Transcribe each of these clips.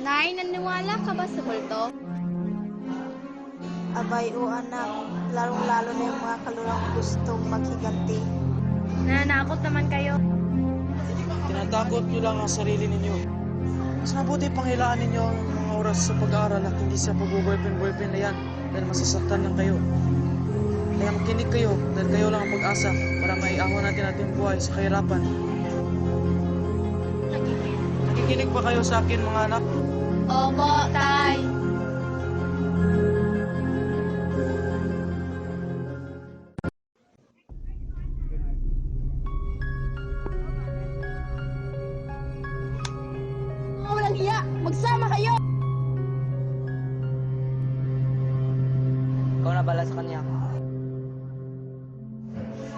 Nay, naniwala ka ba sa multo? Abay o anak, lalong-lalo na yung mga kalurang gustong maghiganti. Nananakot naman kayo. Tinatakot niyo lang ang sarili ninyo. Mas mabuti pang hilaan ninyo ang mga oras sa pag-aaral at hindi sa pag-boyfriend na yan dahil masasaktan lang kayo. Kaya makinig kayo dahil kayo lang ang pag-asa para maiahon natin ating buhay sa kahirapan. Nakikinig ba kayo sa akin mga anak? Opo, tay. Walang iya! Magsama kayo! Ikaw na bala sa kanya.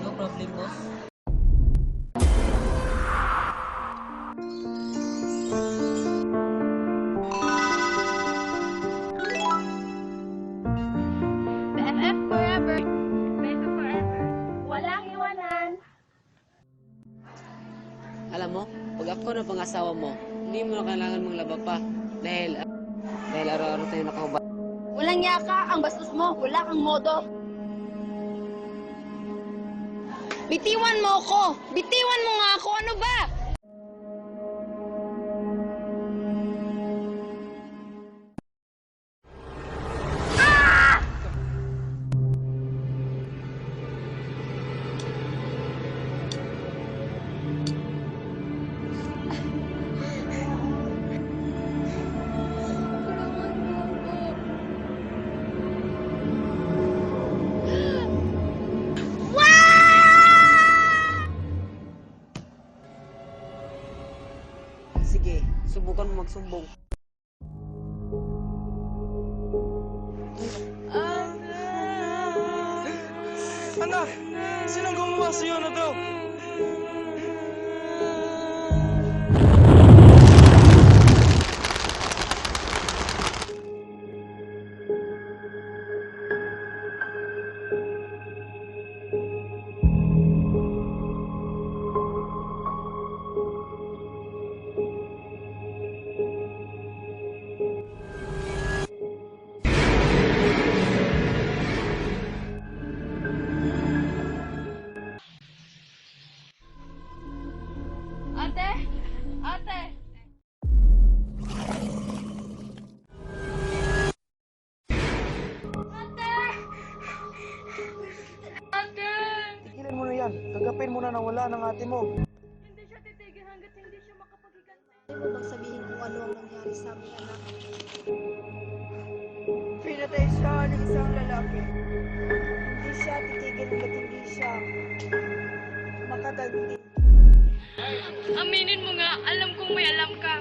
No problem, boss. BFF forever. Best forever. Walang iwanan. Alam mo, pag ako na pangasawa mo, hindi mo na kailangan manglaba pa. Dahil araw-araw tayo nakahubad. Walang yaka, ang bastos mo. Wala kang modo. Bitiwan mo ko! Bitiwan mo nga ako! Ano ba? Sige, subukan mo magsumbong. Anak! Sinong gumawa sa'yo na to? Ate! Ate! Ate! Ate! Tigilin mo na yan. Kagapin mo na nawala ng ate mo. Hindi siya titigil hanggat hindi siya makapaghiganti. Ano mo bang sabihin kung ano ang nangyari sa aming anak? Pinatay siya ng isang lalaki. Hindi siya titigil hanggat hindi siya makaganti. Aminin mo nga, alam kong may alam ka.